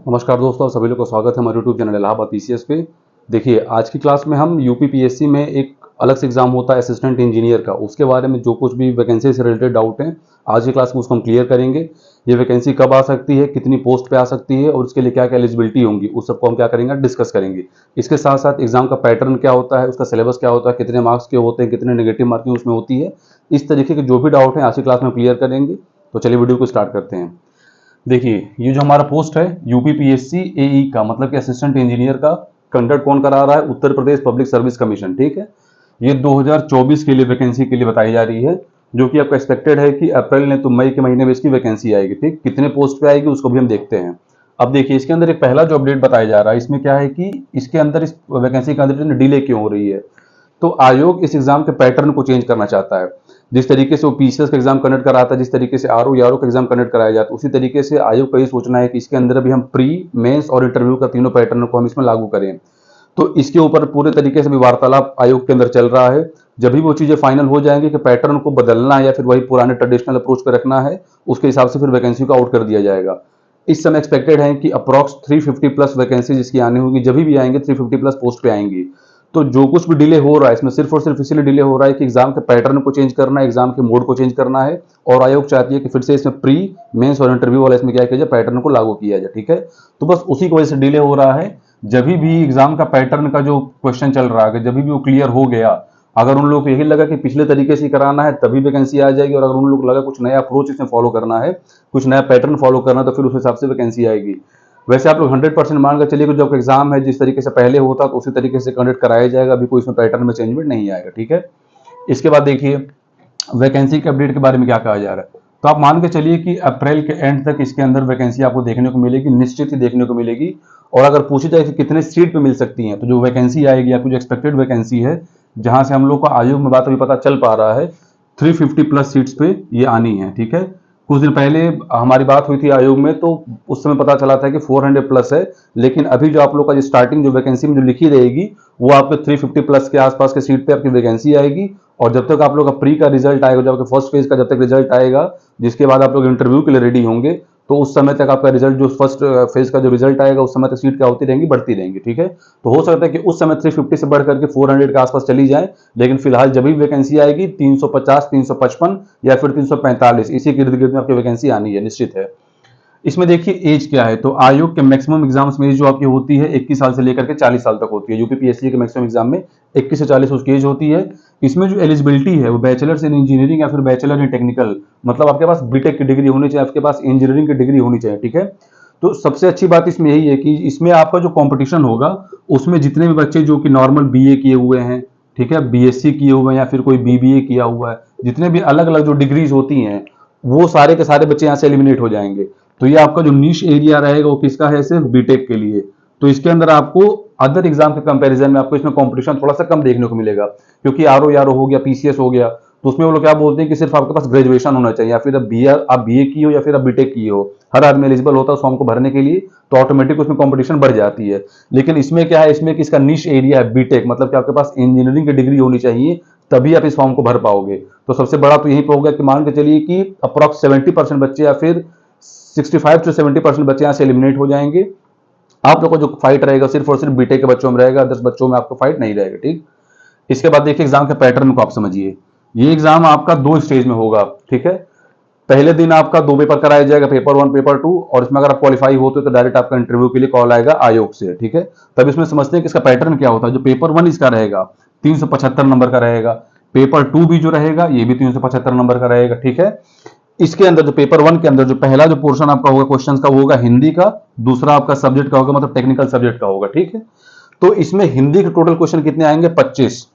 नमस्कार दोस्तों, आप सभी लोग का स्वागत है हमारे यूट्यूब चैनल इलाहाबाद पीसीएस पे। देखिए, आज की क्लास में हम यूपी पीएससी में एक अलग से एग्जाम होता है असिस्टेंट इंजीनियर का, उसके बारे में जो कुछ भी वैकेंसी से रिलेटेड डाउट हैं आज की क्लास में उसको हम क्लियर करेंगे। ये वैकेंसी कब आ सकती है, कितनी पोस्ट पे आ सकती है और उसके लिए क्या क्या एलिजिबिलिटी होंगी, उस सबको हम क्या करेंगे, डिस्कस करेंगे। इसके साथ साथ एग्जाम का पैटर्न क्या होता है, उसका सिलेबस क्या होता है, कितने मार्क्स के होते हैं, कितने नेगेटिव मार्किंग उसमें होती है, इस तरीके के जो भी डाउट हैं आज की क्लास में क्लियर करेंगे। तो चलिए वीडियो को स्टार्ट करते हैं। देखिए, ये जो हमारा पोस्ट है यूपी पीएससी एई का, मतलब कि असिस्टेंट इंजीनियर का, कंडक्ट कौन करा रहा है? Uttar Pradesh public service commission. ठीक है, ये 2024 के लिए वैकेंसी के लिए बताई जा रही है, जो कि आपका एक्सपेक्टेड है कि अप्रैल ने तो मई के महीने में इसकी वैकेंसी आएगी। ठीक, कितने पोस्ट पे आएगी उसको भी हम देखते हैं। अब देखिए, इसके अंदर एक पहला जो अपडेट बताया जा रहा है, इसमें क्या है कि इसके अंदर इस वैकेंसी के अंदर डिले क्यों हो रही है। तो आयोग इस एग्जाम के पैटर्न को चेंज करना चाहता है। जिस तरीके से वो पीसीएस का एग्जाम कंडक्ट कराता है, जिस तरीके से आरओ यारो का एग्जाम कंडक्ट कराया जाता है, उसी तरीके से आयोग का ये सोचना है कि इसके अंदर भी हम प्री, मेंस और इंटरव्यू का तीनों पैटर्न को हम इसमें लागू करें। तो इसके ऊपर पूरे तरीके से भी वार्तालाप आयोग के अंदर चल रहा है। जब भी वो चीजें फाइनल हो जाएंगी कि पैटर्न को बदलना है या फिर वही पुराने ट्रेडिशनल अप्रोच पर रखना है, उसके हिसाब से फिर वैकेंसी को आउट कर दिया जाएगा। इस समय एक्सपेक्टेड है कि अप्रॉक्स 350 प्लस वैकेंसी जिसकी आनी होगी, जब भी आएंगे 350 प्लस पोस्ट पे आएंगी। तो जो कुछ भी डिले हो रहा है इसमें सिर्फ और सिर्फ इसलिए डिले हो रहा है कि एग्जाम के पैटर्न को चेंज करना है, एग्जाम के मोड को चेंज करना है, और आयोग चाहती है कि फिर से इसमें प्री, मेंस और इंटरव्यू वाला इसमें क्या किया जाए, पैटर्न को लागू किया जाए। ठीक है, तो बस उसी की वजह से डिले हो रहा है। जब भी एग्जाम का पैटर्न का जो क्वेश्चन चल रहा है, जब भी वो क्लियर हो गया, अगर उन लोगों को यही लगा कि पिछले तरीके से कराना है तभी वैकेंसी आ जाएगी, और अगर उन लोगों को लगा कुछ नया अप्रोच इसमें फॉलो करना है, कुछ नया पैटर्न फॉलो करना है, तो फिर उस हिसाब से वैकेंसी आएगी। वैसे आप लोग 100% मान कर चलिए कि जब एग्जाम है जिस तरीके से पहले होता तो उसी तरीके से कंडक्ट कराया जाएगा, अभी कोई इसमें पैटर्न में चेंजमेंट नहीं आएगा। ठीक है, इसके बाद देखिए वैकेंसी के अपडेट के बारे में क्या कहा जा रहा है। तो आप मान के चलिए कि अप्रैल के एंड तक इसके अंदर वैकेंसी आपको देखने को मिलेगी, निश्चित ही देखने को मिलेगी। और अगर पूछी जाए कि कितने सीट पे मिल सकती हैं, तो जो वैकेंसी आएगी आपकी, जो एक्सपेक्टेड वैकेंसी है, जहां से हम लोग को आयोग में बात अभी पता चल पा रहा है, 350 प्लस सीट्स पे ये आनी है। ठीक है, कुछ दिन पहले हमारी बात हुई थी आयोग में, तो उस समय पता चला था कि 400 प्लस है, लेकिन अभी जो आप लोग का जो स्टार्टिंग जो वैकेंसी में जो लिखी रहेगी, वो आपके 350 प्लस के आसपास के सीट पे आपकी वैकेंसी आएगी। और जब तक आप लोग का प्री का रिजल्ट आएगा, जब आपके फर्स्ट फेज का जब तक रिजल्ट आएगा, जिसके बाद आप लोग इंटरव्यू के लिए रेडी होंगे, तो उस समय तक आपका रिजल्ट, जो फर्स्ट फेज का जो रिजल्ट आएगा, उस समय तक सीट क्या होती रहेंगी, बढ़ती रहेंगी। ठीक है, तो हो सकता है कि उस समय 350 से बढ़ करके 400 के आसपास चली जाए, लेकिन फिलहाल जब भी वैकेंसी आएगी 350, 355 या फिर 345, इसी के इर्द गिर्द में आपकी वैकेंसी आनी है, निश्चित है। इसमें देखिए एज क्या है, तो आयोग के मैक्सिमम एग्जाम्स में एज जो आपकी होती है 21 साल से लेकर के 40 साल तक होती है। यूपी पीएससी के मैक्सिमम एग्जाम में 21 से 40 उसकी एज होती है। इसमें जो एलिजिबिलिटी है वो बैचलर्स इन इंजीनियरिंग या फिर बैचलर इन टेक्निकल, मतलब आपके पास बीटेक की डिग्री होनी चाहिए, आपके पास इंजीनियरिंग की डिग्री होनी चाहिए। ठीक है, तो सबसे अच्छी बात इसमें यही है कि इसमें आपका जो कंपटीशन होगा, उसमें जितने भी बच्चे जो कि नॉर्मल बीए किए हुए हैं, ठीक है, बीएससी किए हुए हैं या फिर कोई बीबीए किया हुआ है, जितने भी अलग अलग जो डिग्रीज होती हैं, वो सारे के सारे बच्चे यहाँ से एलिमिनेट हो जाएंगे। तो ये आपका जो नीश एरिया रहेगा वो किसका है, सिर्फ बीटेक के लिए। तो इसके अंदर आपको अदर एग्जाम के कंपैरिजन में आपको इसमें कंपटीशन थोड़ा सा कम देखने को मिलेगा, क्योंकि आरओ यारो हो गया, पीसीएस हो गया, तो उसमें वो लोग क्या बोलते हैं कि सिर्फ आपके पास ग्रेजुएशन होना चाहिए, या फिर आप बीए की हो या फिर आप बीटेक की हो, हर आदमी एलिजिबल होता है उस फॉर्म को भरने के लिए, तो ऑटोमेटिक उसमें कंपटीशन बढ़ जाती है। लेकिन इसमें क्या है, इसमें कि इसका निश एरिया है बीटेक, मतलब कि आपके पास इंजीनियरिंग की डिग्री होनी चाहिए, तभी आप इस फॉर्म को भर पाओगे। तो सबसे बड़ा तो यही होगा कि मान के चलिए कि अप्रॉक्स 70% बच्चे या फिर 65 से 70% बच्चे यहाँ से एलिमिनेट हो जाएंगे। आप लोग का जो फाइट रहेगा सिर्फ और सिर्फ बीटेक के बच्चों में रहेगा, 10 बच्चों में आपका फाइट नहीं रहेगा। ठीक, इसके बाद देखिए एग्जाम के पैटर्न को आप समझिए। ये एग्जाम आपका 2 स्टेज में होगा। ठीक है, पहले दिन आपका 2 पेपर कराया जाएगा, पेपर 1 पेपर 2, और इसमें अगर आप क्वालिफाई होते हो तो डायरेक्ट आपका इंटरव्यू के लिए कॉल आएगा आयोग से। ठीक है, तब इसमें समझते हैं कि इसका पैटर्न क्या होता है। जो पेपर 1 इसका रहेगा 375 नंबर का रहेगा, पेपर 2 भी जो रहेगा ये भी 375 नंबर का रहेगा। ठीक है, इसके अंदर जो पेपर 1 के अंदर जो पहला जो पोर्शन आपका होगा क्वेश्चंस का, वो होगा हिंदी का, दूसरा आपका सब्जेक्ट का होगा, मतलब टेक्निकल सब्जेक्ट का होगा। ठीक है, तो इसमें हिंदी के टोटल क्वेश्चन कितने आएंगे, 25।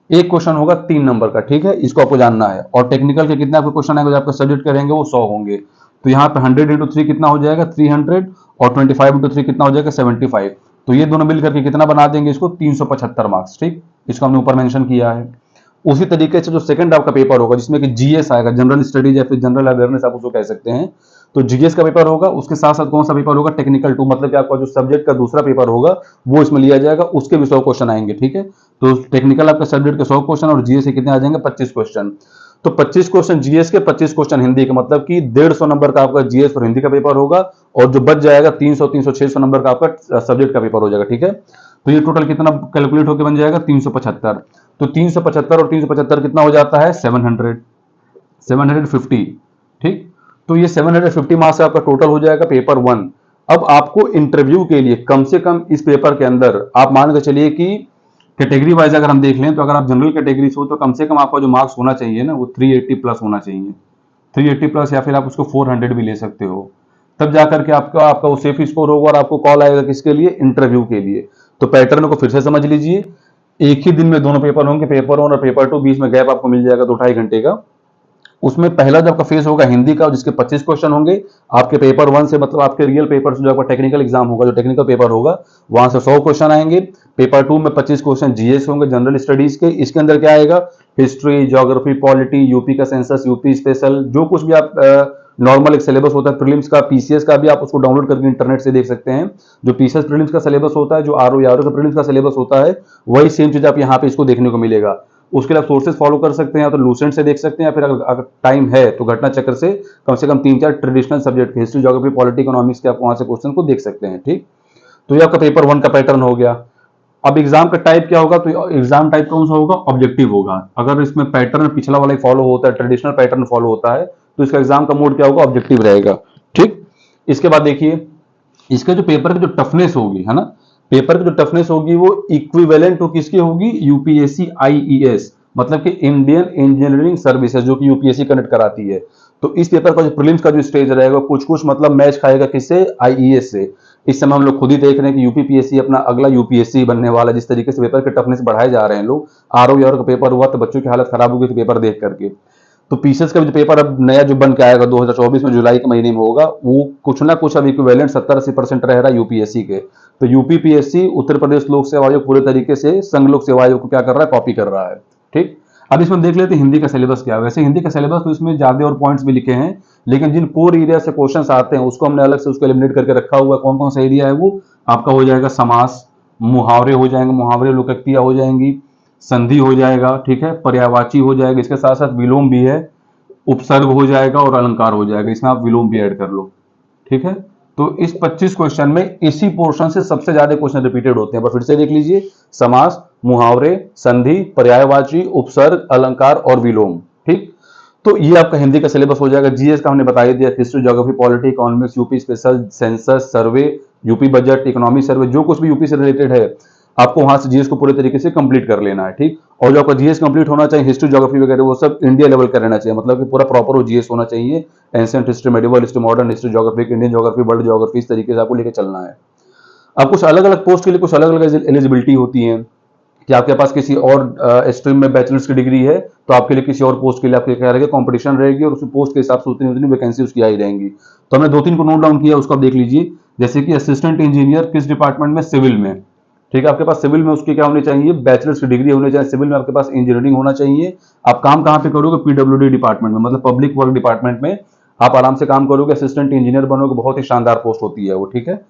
एक क्वेश्चन होगा 3 नंबर का। ठीक है, इसको आपको जानना है। और टेक्निकल के कितने आपके क्वेश्चन आएंगे, जो आपका सब्जेक्ट करेंगे वो 100 होंगे। तो यहाँ पे 100 इंटू 3 कितना हो जाएगा, 300, और 25 इंटू 3 कितना हो जाएगा, 75। तो ये दोनों मिलकर के कितना बना देंगे इसको, 375 मार्क्स। ठीक, इसको हमने ऊपर मेंशन किया है। उसी तरीके से जो सेकंड आपका पेपर होगा, जिसमें कि जीएस आएगा, जनरल स्टडीज या फिर जनरल अवेयरनेस आप उसको कह सकते हैं, तो जीएस का पेपर होगा। उसके साथ साथ कौन सा पेपर होगा, टेक्निकल 2, मतलब कि आपका जो सब्जेक्ट का दूसरा पेपर होगा वो इसमें लिया जाएगा, उसके भी 100 क्वेश्चन आएंगे। ठीक है, तो टेक्निकल आपका सब्जेक्ट के 100 क्वेश्चन और जीएस के कितने आ जाएंगे, 25 क्वेश्चन। तो 25 क्वेश्चन जीएस के, 25 क्वेश्चन हिंदी के, मतलब कि 150 नंबर का आपका जीएस और हिंदी का पेपर होगा, और जो बच जाएगा 300 300 नंबर का आपका सब्जेक्ट का पेपर हो जाएगा, ठीक है। तो ये टोटल कितना कैलकुलेट होकर बन जाएगा 375। तो 375 और 375 कितना हो जाता है 750, ठीक। तो ये 750 मार्क्स आपका टोटल हो जाएगा पेपर 1। अब आपको इंटरव्यू के लिए कम से कम इस पेपर के अंदर आप मान के चलिए कि कैटेगरी वाइज अगर हम देख लें तो अगर आप जनरल कैटेगरी से हो तो कम से कम आपका जो मार्क्स होना चाहिए ना वो 380 प्लस होना चाहिए, 380 प्लस, या फिर आप उसको 400 भी ले सकते हो। तब जाकर के आपका आपका वो सेफ स्कोर होगा और आपको कॉल आएगा किसके लिए, इंटरव्यू के लिए। तो पैटर्न को फिर से समझ लीजिए, एक ही दिन में दोनों पेपर होंगे, पेपर 1 और पेपर 2, बीच में गैप आपको मिल जाएगा 2-2.5 घंटे का। उसमें पहला जो आपका फेज होगा हिंदी का, जिसके 25 क्वेश्चन होंगे आपके पेपर 1 से, मतलब आपके रियल पेपर से जो आपका टेक्निकल एग्जाम होगा, जो टेक्निकल पेपर होगा वहां से 100 क्वेश्चन आएंगे। पेपर 2 में 25 क्वेश्चन जीएस होंगे, जनरल स्टडीज के। इसके अंदर क्या आएगा, हिस्ट्री, ज्योग्राफी, पॉलिटी, यूपी का सेंसस, यूपी स्पेशल, जो कुछ भी आप नॉर्मल एक सिलेबस होता है प्रीलिम्स का, पीसीएस का भी आप उसको डाउनलोड करके इंटरनेट से देख सकते हैं। जो पीसीएस प्रीलिम्स का सिलेबस होता है, जो आरओ का प्रीलिम्स का सिलेबस होता है, वही सेम चीज आप यहाँ पे इसको देखने को मिलेगा। उसके लिए आप सोर्सेज फॉलो कर सकते हैं, या तो लूसेंट से देख सकते हैं, या फिर अगर टाइम है तो घटना चक्र से कम 3-4 traditional subject, history, geography, polity, economics के आप वहां से क्वेश्चन को देख सकते हैं, ठीक। तो ये आपका पेपर 1 का पैटर्न हो गया। अब एग्जाम का टाइप क्या होगा, तो एग्जाम टाइप कौन सा होगा, ऑब्जेक्टिव होगा। अगर इसमें पैटर्न पिछला वाला ही फॉलो होता है, ट्रेडिशनल पैटर्न फॉलो होता है, तो इसका एग्जाम का मोड क्या होगा, ऑब्जेक्टिव रहेगा, ठीक। इसके बाद देखिए इसके जो पेपर की जो टफनेस होगी, है ना, पेपर की जो टफनेस होगी वो इक्विवेलेंट टू किसकी होगी, यूपीएससी आईईएस, मतलब कि इंडियन इंजीनियरिंग सर्विसेज, जो कि यूपीएससी कनेक्ट कराती है। तो इस पेपर का जो प्रीलिम्स का जो स्टेज रहेगा कुछ कुछ मतलब मैच खाएगा किससे, आईईएस से। इस समय हम लोग खुद ही देख रहे हैं कि यूपीपीएससी अपना अगला यूपीएससी बनने वाला, जिस तरीके से पेपर के टफनेस बढ़ाए जा रहे हैं लोग। आरओ का पेपर हुआ तो बच्चों की हालत खराब हो गई थी पेपर देख करके। तो पीसीएस का जो पेपर अब नया जो बन के आएगा 2024 में जुलाई के महीने में होगा, वो कुछ ना कुछ अब इक्विवेलेंट 70-80% रह रहा है यूपीएससी के। तो यूपीपीएससी उत्तर प्रदेश लोक सेवा आयोग पूरे तरीके से संघ लोक सेवा आयोग को क्या कर रहा है, कॉपी कर रहा है, ठीक। अब इसमें देख लेते हैं हिंदी का सिलेबस क्या है। वैसे हिंदी का सिलेबस तो इसमें ज्यादा और पॉइंट्स भी लिखे हैं, लेकिन जिन कोर एरिया से क्वेश्चंस आते हैं उसको हमने अलग से उसको एलिमिनेट करके रखा हुआ है। कौन कौन सा एरिया है वो आपका हो जाएगा, समास, मुहावरे हो जाएंगे, मुहावरे लोकोक्तियां हो जाएंगी, संधि हो जाएगा, ठीक है, पर्यायवाची हो जाएगा, इसके साथ साथ विलोम भी है, उपसर्ग हो जाएगा और अलंकार हो जाएगा, इसमें आप विलोम भी ऐड कर लो, ठीक है। तो इस 25 क्वेश्चन में इसी पोर्शन से सबसे ज्यादा क्वेश्चन रिपीटेड होते हैं। पर फिर से देख लीजिए, समास, मुहावरे, संधि, पर्यायवाची, उपसर्ग, अलंकार और विलोम, ठीक। तो ये आपका हिंदी का सिलेबस हो जाएगा। जीएस का हमने बता ही दिया, history, geography, polity, economics, UP special, census, survey, UP budget, economy survey, जो कुछ भी यूपी से रिलेटेड है आपको वहां से जीएस को पूरे तरीके से कंप्लीट कर लेना है, ठीक। और जो आपका जीएस कंप्लीट होना चाहिए, हिस्ट्री, ज्योग्राफी वगैरह वो सब इंडिया लेवल का रहना चाहिए, मतलब कि पूरा प्रॉपर वो जीएस होना चाहिए। Ancient history, medieval history, modern history, geography, Indian geography, world geography, इस तरीके से आपको लेकर चलना है। अब कुछ अलग अलग पोस्ट के लिए कुछ अलग अलग एलिजिबिलिटी होती है कि आपके पास किसी और स्ट्रीम में बैचलर्स की डिग्री है तो आपके लिए किसी और पोस्ट के लिए आपके क्या रहेगा, कंपटीशन रहेगी, और उस पोस्ट के हिसाब से उतनी वैकेंसी उसकी आई रहेंगी। तो हमने 2-3 को नोट डाउन किया, उसको आप देख लीजिए। जैसे कि असिस्टेंट इंजीनियर किस डिपार्टमेंट में, सिविल में, ठीक है। आपके पास सिविल में उसकी क्या होनी चाहिए, बैचलर्स की डिग्री होनी चाहिए। सिविल में आपके पास इंजीनियरिंग होना चाहिए। आप काम कहाँ पे करोगे, पीडब्ल्यूडी डिपार्टमेंट में, मतलब पब्लिक वर्क डिपार्टमेंट में आप आराम से काम करोगे, असिस्टेंट इंजीनियर बनोगे, बहुत ही शानदार पोस्ट होती है वो, ठीक है।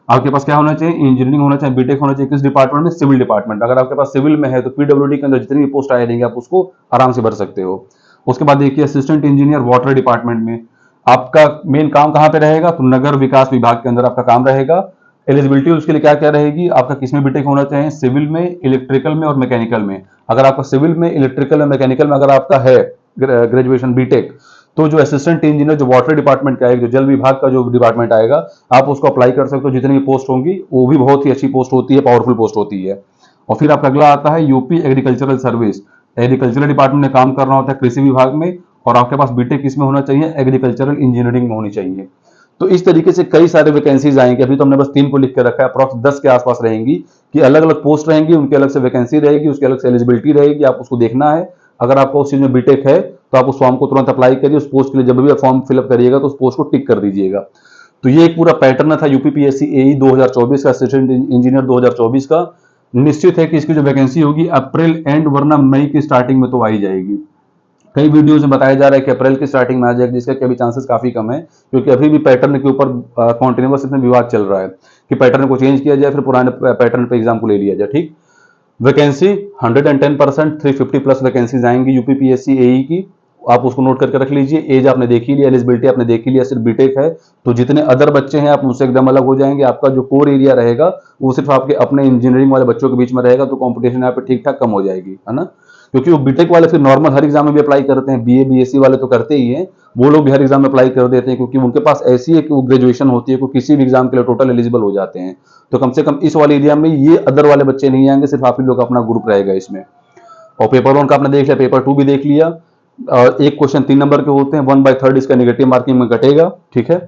आपके पास क्या होना चाहिए, इंजीनियरिंग होना चाहिए, बीटेक होना चाहिए, किस डिपार्टमेंट में, सिविल डिपार्टमेंट। अगर आपके पास सिविल में है तो पीडब्ल्यूडी के अंदर जितनी भी पोस्ट आए रहेंगे आप उसको आराम से भर सकते हो। उसके बाद देखिए असिस्टेंट इंजीनियर वाटर डिपार्टमेंट में आपका मेन काम कहाँ पे रहेगा, तो नगर विकास विभाग के अंदर आपका काम रहेगा। एलिजिबिलिटी उसके लिए क्या क्या रहेगी, आपका किसमें बीटेक होना चाहिए, सिविल में, इलेक्ट्रिकल में और मैकेनिकल में। अगर आपका सिविल में, इलेक्ट्रिकल और मैकेनिकल में अगर आपका है ग्रेजुएशन बीटेक, तो जो असिस्टेंट इंजीनियर जो वाटर डिपार्टमेंट का आएगा, जो जल विभाग का जो डिपार्टमेंट आएगा, आप उसको अप्लाई कर सकते हो। जितनी भी पोस्ट होंगी वो भी बहुत ही अच्छी पोस्ट होती है, पावरफुल पोस्ट होती है। और फिर आपका अगला आता है UP agricultural service. Agricultural department में काम करना होता है, कृषि विभाग में, और आपके पास बीटेक किसमें होना चाहिए, एग्रीकल्चरल इंजीनियरिंग में होनी चाहिए। तो इस तरीके से कई सारे वैकेंसीज आएंगे। अभी तो हमने बस 3 को लिख कर रखा है, अप्रॉक्स 10 के आसपास रहेंगी कि अलग अलग पोस्ट रहेंगी, उनकी अलग से वैकेंसी रहेगी, उसकी अलग से एलिजिबिलिटी रहेगी, आप उसको देखना है। अगर आपको उस चीज में बीटेक है तो आप उस फॉर्म को तुरंत अप्लाई करिए। उस पोस्ट के लिए जब भी आप फॉर्म फिलअप करिएगा तो उस पोस्ट को टिक कर दीजिएगा। तो ये एक पूरा पैटर्न था यूपीपीएससी एई 2024 का, असिस्टेंट इंजीनियर 2024 का। निश्चित है कि इसकी जो वैकेंसी होगी अप्रैल एंड वरना मई की स्टार्टिंग में तो आ ही जाएगी। कई वीडियोज में बताया जा रहा है कि अप्रैल की स्टार्टिंग में आ जाएगी, जिसके अभी चांसेस काफी कम है, क्योंकि अभी भी पैटर्न के ऊपर कॉन्टिन्यूअस इसमें विवाद चल रहा है कि पैटर्न को चेंज किया जाए, फिर पुराने पैटर्न पे एग्जाम को ले लिया जाए, ठीक। वैकेंसी 110%, 350 प्लस वैकेंसीज आएंगी यूपीपीएससी एई की। आप उसको नोट करके रख लीजिए। एज आपने देख ही लिया, एलिजिबिलिटी आपने देख ही लिया, सिर्फ बीटेक है, तो जितने अदर बच्चे हैं आप उनसे एकदम अलग हो जाएंगे। आपका जो कोर एरिया रहेगा वो सिर्फ आपके अपने इंजीनियरिंग वाले बच्चों के बीच में रहेगा, तो कॉम्पिटिशन यहाँ पे ठीक ठाक कम हो जाएगी, है ना। क्योंकि वो बीटेक वाले फिर नॉर्मल हर एग्जाम में भी अप्लाई करते हैं, बीए बीएससी वाले तो करते ही हैं, वो लोग भी हर एग्जाम में अप्लाई कर देते हैं, क्योंकि उनके पास ऐसी एक ग्रेजुएशन होती है कि किसी भी एग्जाम के लिए टोटल एलिजिबल हो जाते हैं। तो कम से कम इस वाले एरिया में ये अदर वाले बच्चे नहीं आएंगे, सिर्फ आप ही लोग अपना ग्रुप रहेगा इसमें। और पेपर 1 का आपने देख लिया, पेपर 2 भी देख लिया। एक क्वेश्चन 3 नंबर के होते हैं, 1/3 इसका नेगेटिव मार्किंग में घटेगा, ठीक है।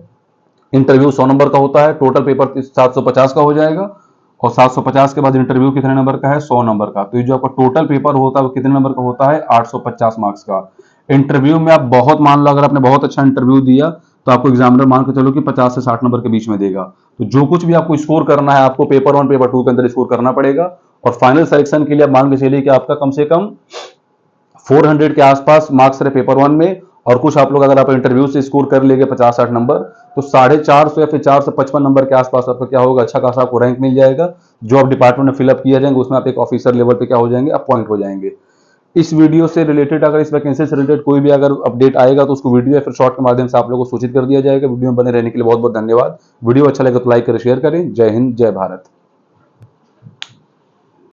इंटरव्यू 100 नंबर का होता है, टोटल पेपर 750 का हो जाएगा, और 750 के बाद इंटरव्यू कितने नंबर का है, 100 नंबर का। तो ये जो आपका टोटल पेपर होता है वो कितने नंबर का होता है, 850 मार्क्स का। इंटरव्यू में आप बहुत, मान लो अगर आपने बहुत अच्छा इंटरव्यू दिया तो आपको एग्जामिनर मान के चलो कि 50 से 60 नंबर के बीच में देगा। तो जो कुछ भी आपको स्कोर करना है, आपको पेपर 1 पेपर 2 के अंदर स्कोर करना पड़ेगा। और फाइनल सिलेक्शन के लिए आप मान के चलिए कि आपका कम से कम 400 के आसपास मार्क्स रहे पेपर 1 में, और कुछ आप लोग अगर आप इंटरव्यू से स्कोर कर लेंगे 50-60 नंबर, तो 450 या फिर 455 नंबर के आसपास आपका क्या होगा, अच्छा खासा आपको रैंक मिल जाएगा। जो आप डिपार्टमेंट में फिलअप किया जाएंगे उसमें आप एक ऑफिसर लेवल पे क्या हो जाएंगे, अपॉइंट हो जाएंगे। इस वीडियो से रिलेटेड, अगर इस वैकेंसी से रिलेटेड कोई भी अगर अपडेट आएगा तो उसको वीडियो या फिर शॉर्ट के माध्यम से आप लोगों को सूचित कर दिया जाएगा। वीडियो में बने रहने के लिए बहुत बहुत धन्यवाद। वीडियो अच्छा लगे तो लाइक करें, शेयर करें। जय हिंद, जय भारत।